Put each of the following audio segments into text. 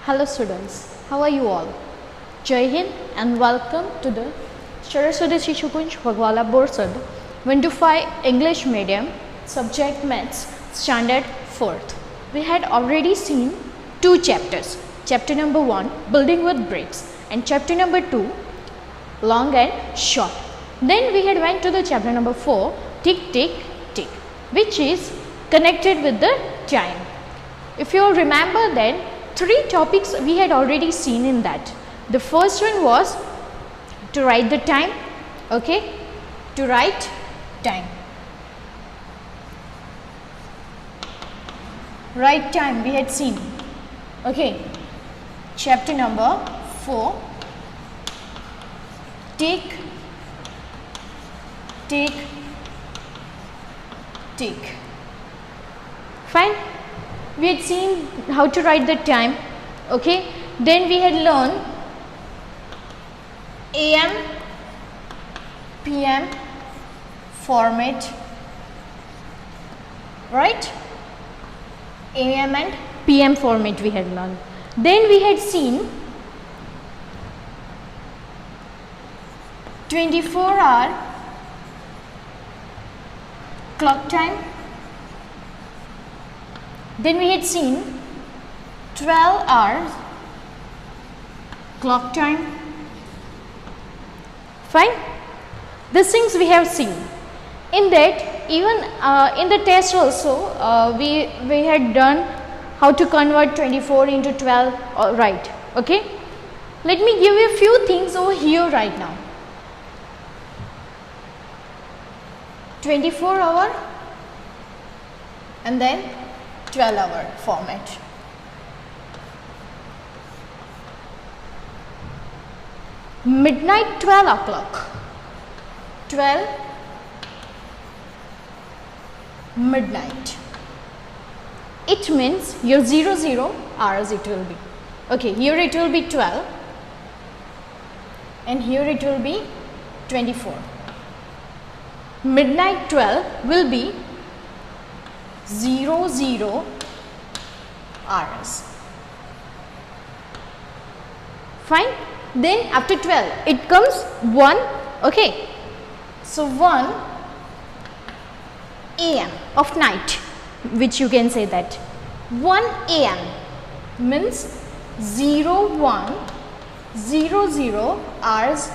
Hello students, how are you all? Jai Hind and welcome to the Saraswati Shishu Kunj Phagwala Borsad 1 to 5 English Medium Subject Maths Standard 4th. We had already seen two chapters, chapter number 1 Building with Bricks and chapter number 2 Long and Short. Then we had went to the chapter number 4 Tick Tick Tick, which is connected with the time. If you remember, then three topics we had already seen in that. The first one was to write the time, okay, to write time. Write time we had seen, okay. Chapter number 4 Tick Tick Tick. Fine. We had seen how to write the time, okay. Then we had learned AM, PM format, right? AM and PM format we had learned. Then we had seen 24-hour clock time. Then we had seen 12 hours clock time. Fine. These things we have seen. In that, even in the test also, we had done how to convert 24 into 12, right, okay. Let me give you a few things over here right now. 24-hour and then 12-hour format. Midnight 12 o'clock. 12 midnight. It means your 00 hours it will be. Okay, here it will be 12 and here it will be 24. Midnight 12 will be 00 hours. Fine. Then after 12 it comes 1, okay. So 1 AM of night, which you can say that 1 AM means 0100 hours.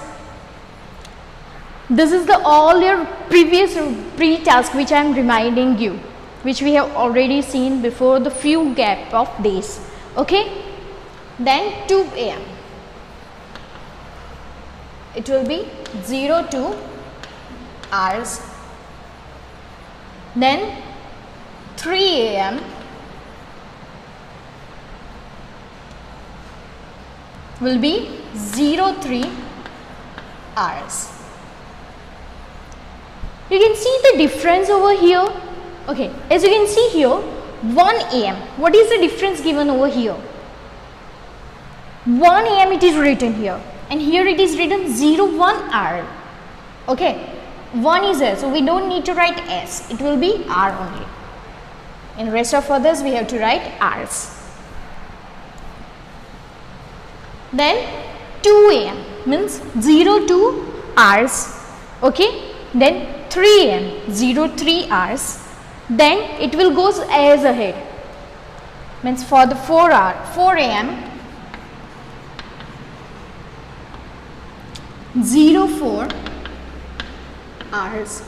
This is the all your previous pre-task which I am reminding you, which we have already seen before the few gap of days, okay. Then 2 AM it will be 02 hours. Then 3 AM will be 03 hours. You can see the difference over here, okay. As you can see here, 1 AM, what is the difference given over here? 1 AM it is written here and here it is written 01 hour, okay. 1 is there, so we don't need to write S, it will be R only. In rest of others we have to write R's. Then 2 AM means 02 hours, okay. Then 3 AM 03 hours. Then it will goes as ahead, means for the 4 AM 04 hours.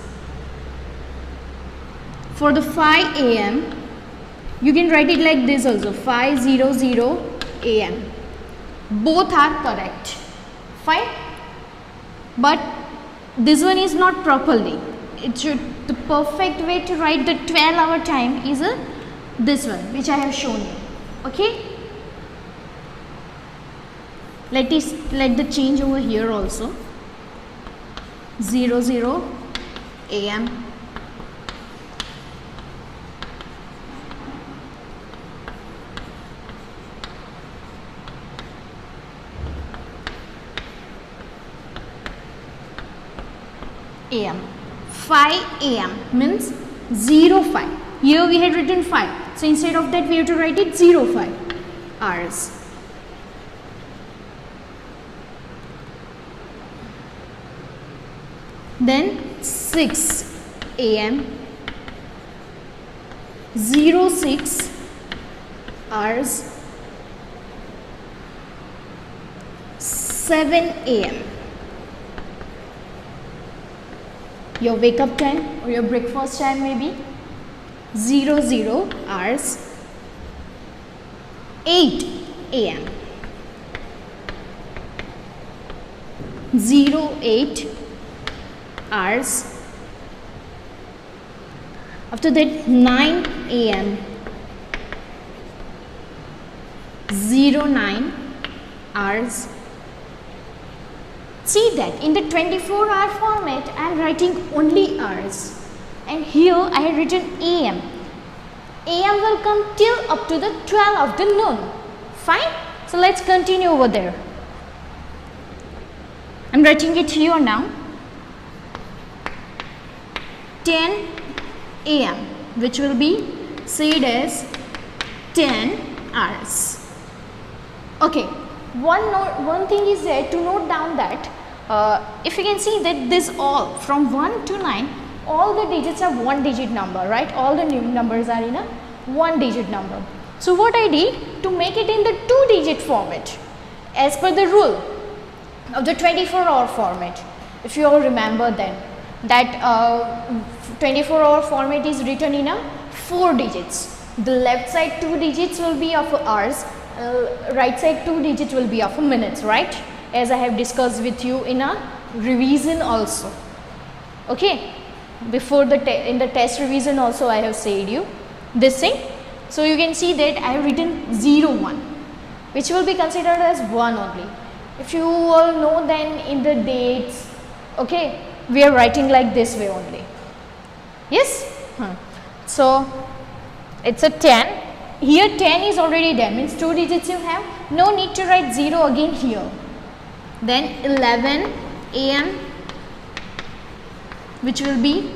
For the 5 AM you can write it like this also, 500 AM. Both are correct, fine. But this one is not properly. It should, the perfect way to write the 12-hour time is this one which I have shown you, okay. Let the change over here also, 00 AM. AM. 5 AM means 05. Here we had written 5. So instead of that we have to write it 05 hours. then 6 a.m. 06 hours 7 a.m. Your wake up time or your breakfast time may be 00 hours 8 a.m. 08 hours. After that 9 a.m. 09 hours. See that in the 24-hour format I am writing only hours, and here I have written am. AM will come till up to the 12 of the noon. Fine. So let's continue over there. I'm writing it here now. 10 a.m. which will be said as 10 hours. Okay. One thing is there to note down that if you can see that this all from 1 to 9, all the digits are one digit number, right? All the numbers are in a one digit number. So what I did to make it in the 2-digit format as per the rule of the 24-hour format. If you all remember then that 24-hour format is written in a 4 digits. The left side 2 digits will be of hours, right side 2 digits will be of minutes, right? As I have discussed with you in a revision also. Okay, before in the test revision also I have said you this thing. So you can see that I have written 01, which will be considered as 1 only. If you all know, then in the dates, okay, we are writing like this way only. Yes. So it's a 10. Here 10 is already there, means 2 digits you have, no need to write 0 again here. Then 11 a.m. which will be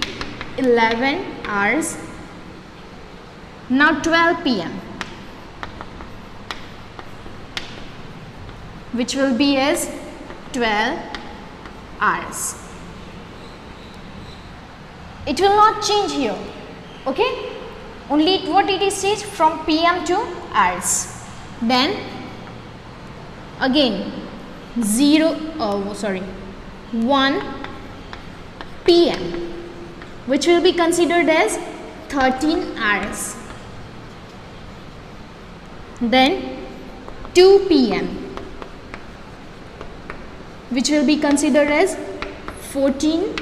11 hours. Now 12 p.m. which will be as 12 hours. It will not change here, okay? Only what it is says from PM to hours. Then again 1 PM which will be considered as 13 hours. Then 2 PM which will be considered as 14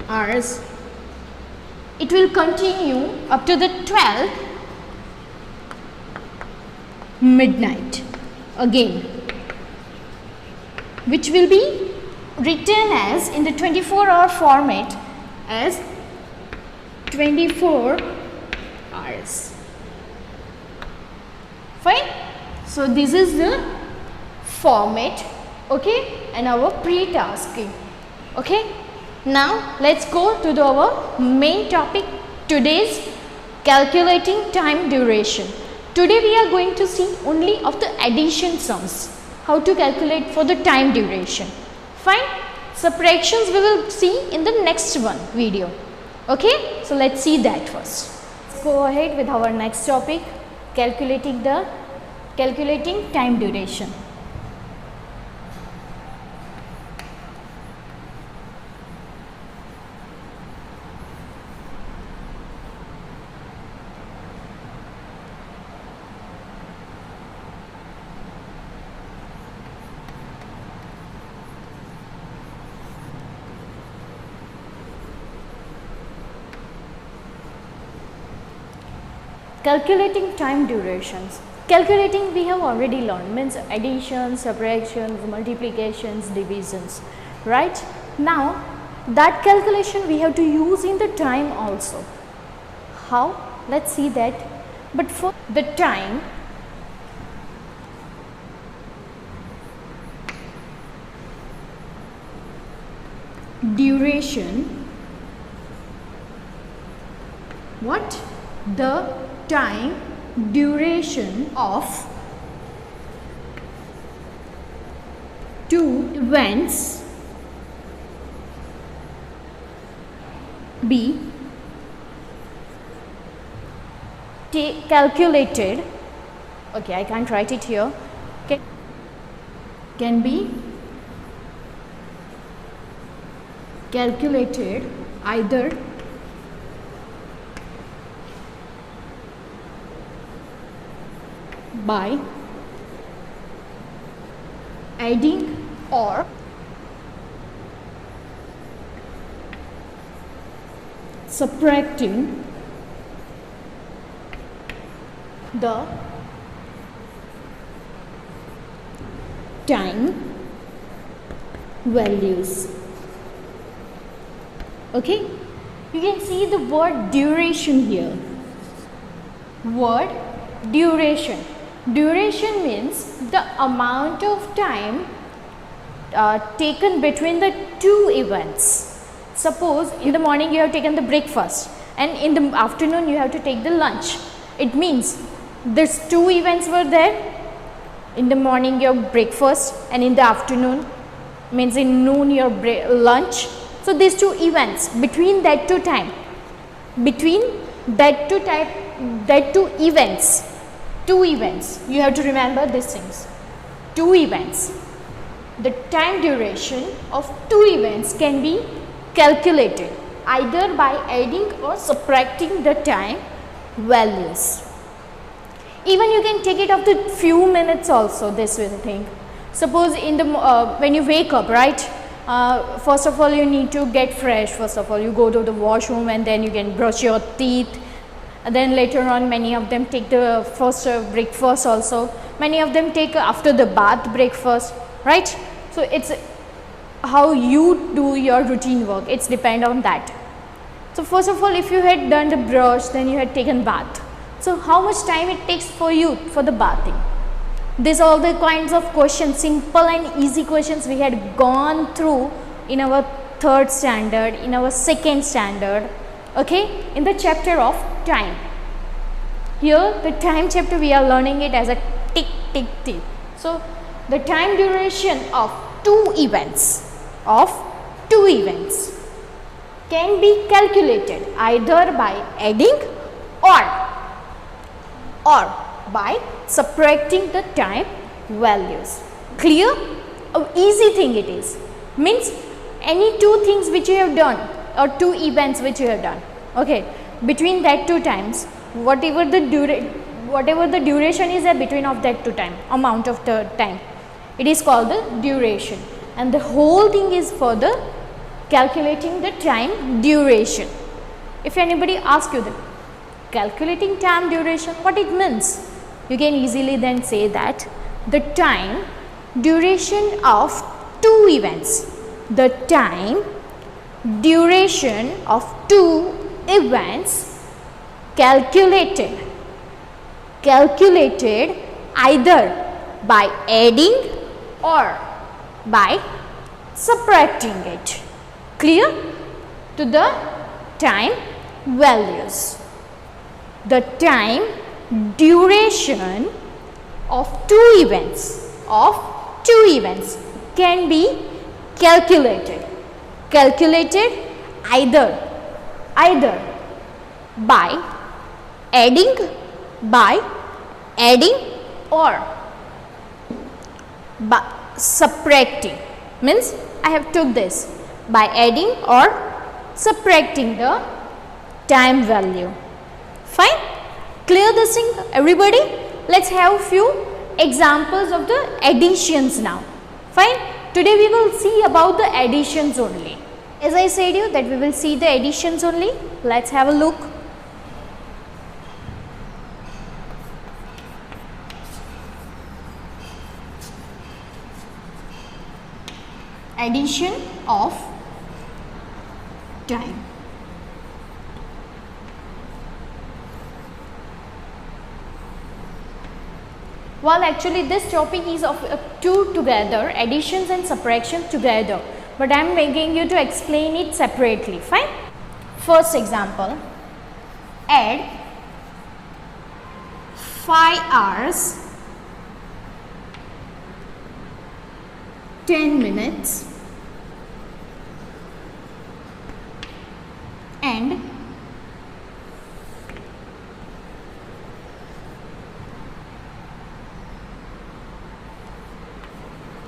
hours. It will continue up to the 12 midnight again, which will be written as in the 24-hour format as 24 hours. Fine. So this is the format, okay, and our pre-tasking. Okay. Now let's go to our main topic, today's calculating time duration. Today we are going to see only of the addition sums, how to calculate for the time duration. Fine. Subtractions we will see in the next video. Okay. So let's see that first. Let's go ahead with our next topic, calculating time duration. Calculating time durations. Calculating we have already learned, means additions, subtractions, multiplications, divisions, right? Now that calculation we have to use in the time also. How? Let's see that. But for the time, duration, what? The time duration of two events be calculated. Okay, I can't write it here. Can be calculated either by adding or subtracting the time values. Okay, you can see the word duration here. Word duration. Duration means the amount of time taken between the two events. Suppose in the morning you have taken the breakfast and in the afternoon you have to take the lunch. It means these two events were there. In the morning your breakfast and in the afternoon means in noon your lunch. So these two events, between that two time, between that two events, you have to remember these things. Two events. The time duration of two events can be calculated either by adding or subtracting the time values. Even you can take it up to few minutes also, this will think. Suppose in the when you wake up, right? First of all you need to get fresh. First of all you go to the washroom and then you can brush your teeth. And then later on many of them take the first breakfast also. Many of them take after the bath breakfast, right? So it's how you do your routine work. It's depend on that. So first of all, if you had done the brush, then you had taken bath. So how much time it takes for you for the bathing? These are all the kinds of questions, simple and easy questions we had gone through in our third standard, in our second standard, okay, in the chapter of time. Here the time chapter we are learning it as a tick tick tick. So the time duration of two events can be calculated either by adding or by subtracting the time values. Clear? Easy thing it is. Means any two things which you have done or two events which you have done, okay, between that two times, whatever the duration is there between of that two time, amount of the time, it is called the duration, and the whole thing is for the calculating the time duration. If anybody asks you the calculating time duration, what it means, you can easily then say that the time duration of two events, the time duration of two events calculated either by adding or by subtracting it. Clear? To the time values. The time duration of two events can be calculated either by adding or by subtracting. Means I have took this by adding or subtracting the time value. Fine? Clear this thing, everybody? Let's have few examples of the additions now. Fine? Today we will see about the additions only. As I said you that we will see the additions only. Let's have a look. Addition of time. Well, actually this topic is of two together, additions and subtraction together, but I am making you to explain it separately. Fine? First example, add 5 hours 10 minutes and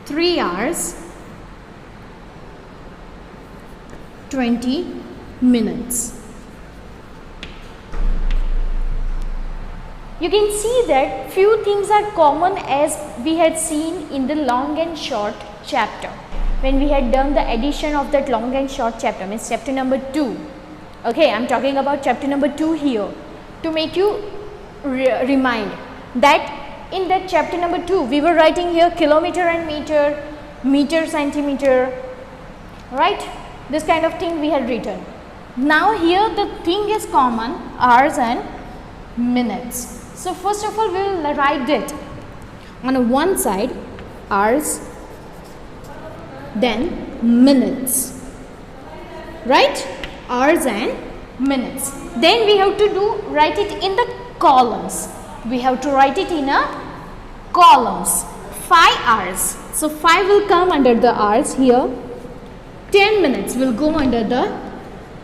3 hours 20 minutes. You can see that few things are common as we had seen in the long and short chapter. When we had done the addition of that long and short chapter, means chapter number 2. Okay, I am talking about chapter number 2 here to make you remind that in that chapter number 2 we were writing here kilometer and meter, meter, centimeter, right? This kind of thing we had written. Now here the thing is common, hours and minutes. So first of all we will write it on one side, hours, then minutes, right? Hours and minutes. Then we have to write it in the columns. We have to write it in a columns. 5 hours. So 5 will come under the hours here. 10 minutes will go under the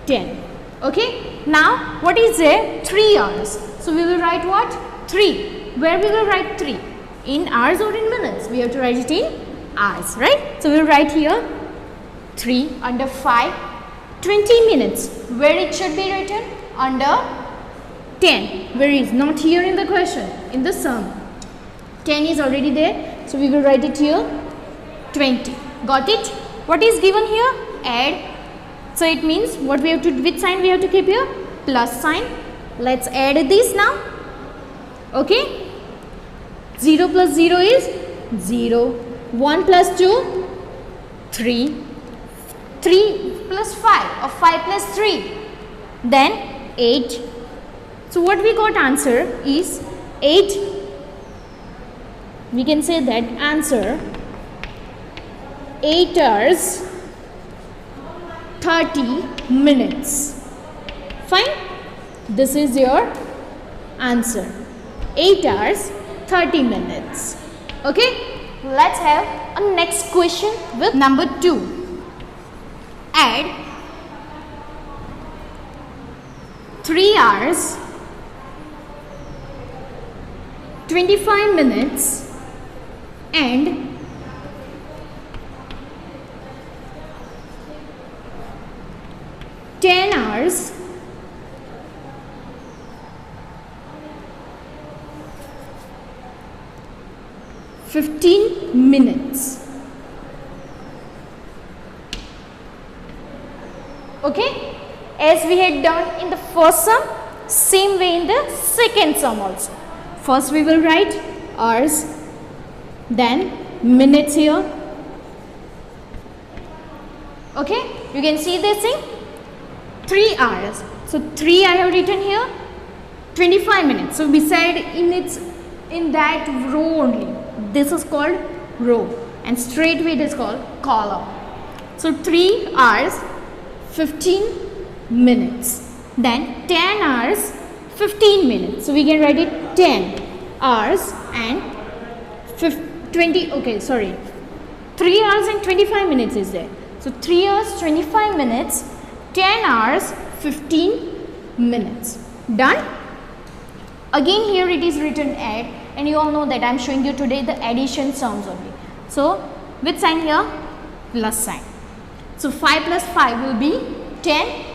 10. Okay. Now what is there? 3 hours. So we will write what? 3. Where we will write 3? In hours or in minutes? We have to write it in hours, right? So we will write here 3 under 5. 20 minutes. Where it should be written? Under 10. Where is not here in the question, in the sum. 10 is already there. So we will write it here 20. Got it? What is given here? Add. So it means what we have to, which sign we have to keep here? Plus sign. Let's add this now. Okay. 0 plus 0 is 0. 1 plus 2, 3. 3 plus 5 or 5 plus 3. Then 8. So what we got answer is 8. We can say that answer 8 hours 30 minutes. Fine. This is your answer. 8 hours 30 minutes. Okay. Let's have a next question with number 2. Add 3 hours 25 minutes and 10 hours 15 minutes. Okay, as we had done in the first sum, same way in the second sum also. First we will write hours, then minutes here. Okay, you can see this thing, 3 hours. So 3 I have written here, 25 minutes. So beside in that row only, this is called row and straightway it is called column. So 3 hours 15 minutes, then 10 hours 15 minutes. So we can write it 10 hours and 3 hours and 25 minutes is there. So 3 hours 25 minutes, 10 hours 15 minutes. Done? Again here it is written add, and you all know that I am showing you today the addition sums only. So which sign here? Plus sign. So 5 plus 5 will be 10.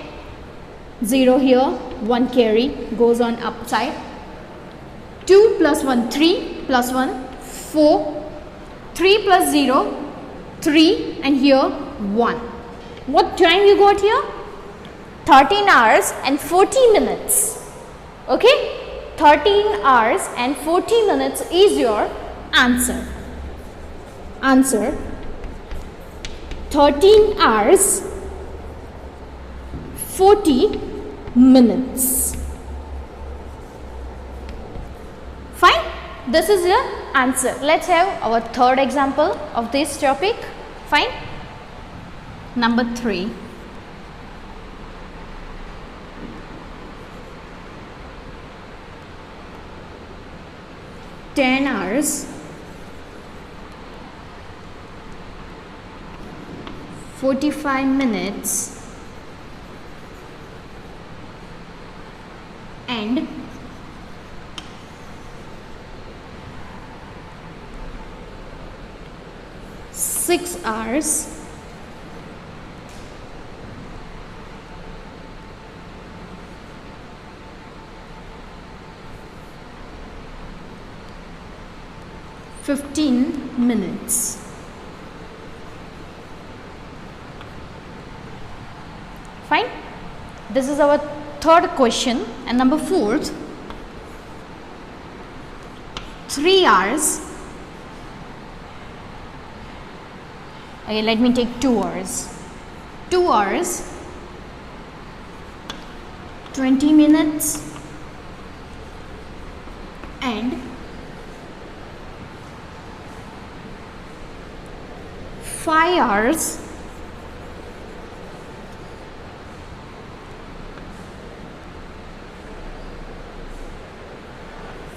0 here, 1 carry goes on upside. 2 plus 1, 3 plus 1, 4. 3 plus 0, 3 and here 1. What time you got here? 13 hours and 40 minutes. Okay? 13 hours and 40 minutes is your answer. Answer 13 hours 40 minutes. Fine. This is your answer. Let's have our third example of this topic. Fine. Number 3. "10 hours 45 minutes and 6 hours 15 minutes. Fine. This is our third question, and number fourth, 3 hours. Okay, let me take 2 hours. 2 hours 20 minutes and 5 hours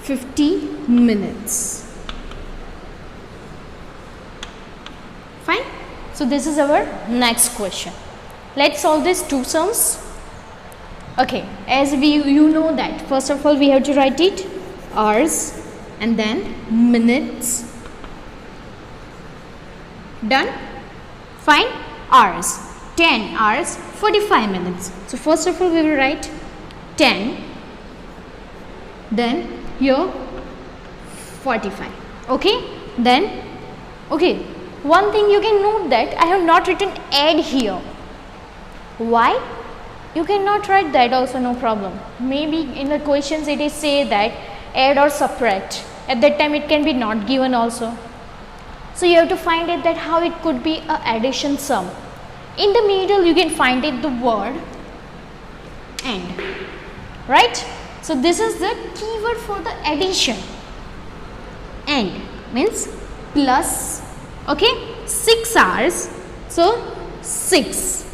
50 minutes. Fine. So this is our next question. Let's solve these two sums. Okay, as you know that first of all we have to write it hours and then minutes. Done? Fine. Hours, 10 hours 45 minutes. So first of all we will write 10, then here 45. Okay, then okay, one thing you can note that I have not written add here. Why? You cannot write that also, no problem. Maybe in the questions it is say that add or subtract. At that time it can be not given also. So you have to find it that how it could be a addition sum. In the middle you can find it the word and, right? So this is the keyword for the addition. And means plus, okay, 6 hours. So 6.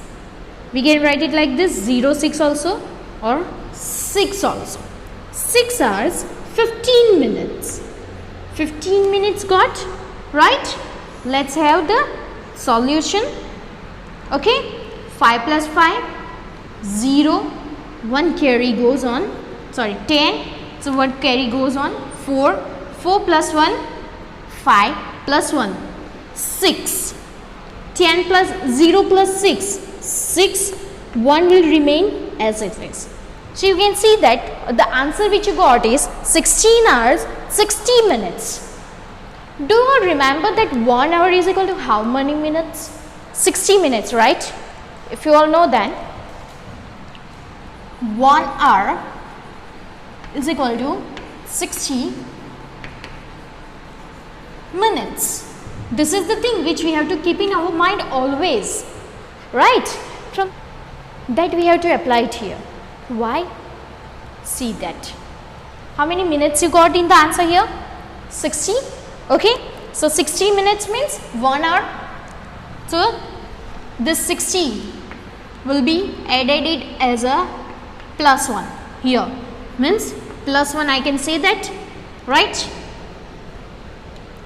We can write it like this, 0, 6 also or 6 also. 6 hours 15 minutes. 15 minutes got, right? Let's have the solution. Okay, 5 plus 5, 0, 1 carry goes on, sorry 10, so what carry goes on, 4, 4 plus 1, 5 plus 1, 6, 10 plus 0 plus 6, 6, 1 will remain as it is. So you can see that the answer which you got is 16 hours 60 minutes. Do you remember that 1 hour is equal to how many minutes? 60 minutes, right? If you all know that 1 hour is equal to 60 minutes. This is the thing which we have to keep in our mind always, right? From that we have to apply it here. Why? See that. How many minutes you got in the answer here? 60. Okay. So 60 minutes means 1 hour. So this 60 will be added as a plus 1 here. Means plus 1 I can say that, right?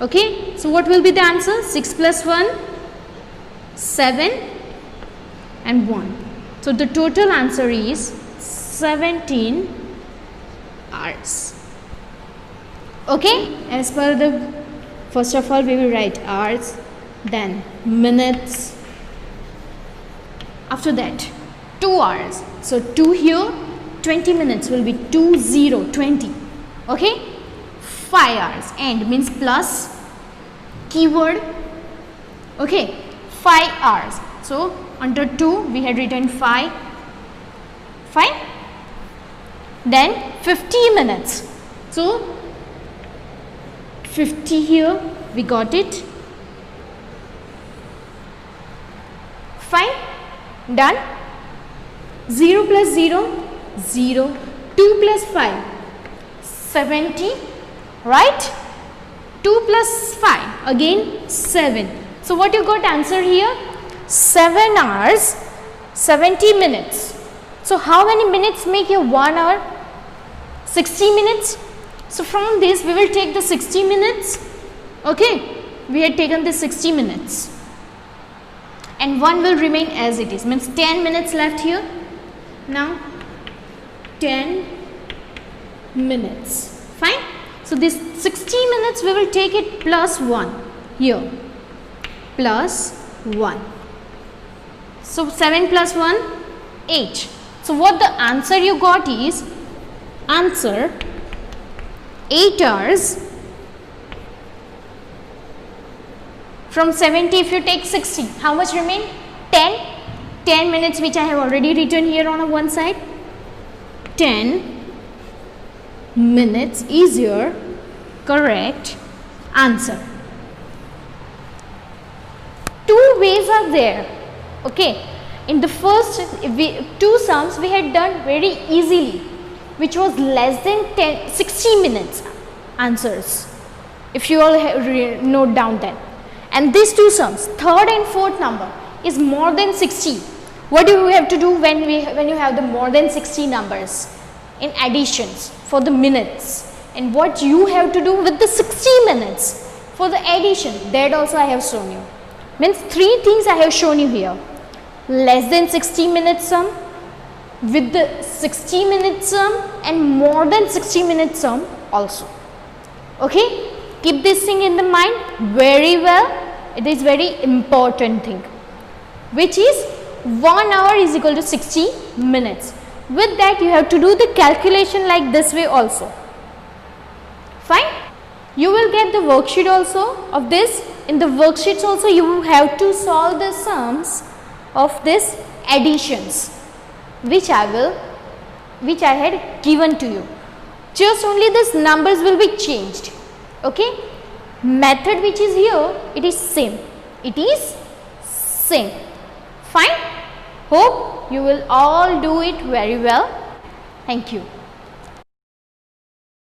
Okay. So what will be the answer? 6 plus 1, 7 and 1. So the total answer is 17 hours. Okay. As per the, first of all we will write hours, then minutes, after that 2 hours. So 2 here, 20 minutes will be 2, 0, 20. Okay. 5 hours and means plus keyword. Okay. 5 hours. So under 2 we had written 5. Fine. Then 50 minutes. So 50 here we got it. Fine. Done. 0 plus 0, 0. 2 plus 5, 70. Right? 2 plus 5 again 7. So what you got answer here? 7 hours 70 minutes. So how many minutes make your 1 hour? 60 minutes. So from this we will take the 60 minutes. Okay, we had taken the 60 minutes and 1 will remain as it is, means 10 minutes left here. Now 10 minutes. Fine. So this 60 minutes we will take it plus 1 here, plus 1. So 7 plus 1, 8. So what the answer you got is, answer 8 hours from 70. If you take 60, how much remain? 10 minutes, which I have already written here on one side. 10 minutes is your correct answer. Two ways are there. Okay, in the first two sums we had done very easily, which was less than 60 minutes answers, if you all note down that. And these two sums, third and fourth number, is more than 60. What do you have to do when you have the more than 60 numbers in additions for the minutes, and what you have to do with the 60 minutes for the addition, that also I have shown you. Means three things I have shown you here: less than 60 minutes sum, with the 60 minutes sum, and more than 60 minutes sum also. Okay, keep this thing in the mind very well. It is very important thing, which is 1 hour is equal to 60 minutes. With that you have to do the calculation like this way also. Fine. You will get the worksheet also of this. In the worksheets also you have to solve the sums of this additions, which I had given to you. Just only these numbers will be changed. Okay. Method which is here, it is same. It is same. Fine. Hope you will all do it very well. Thank you.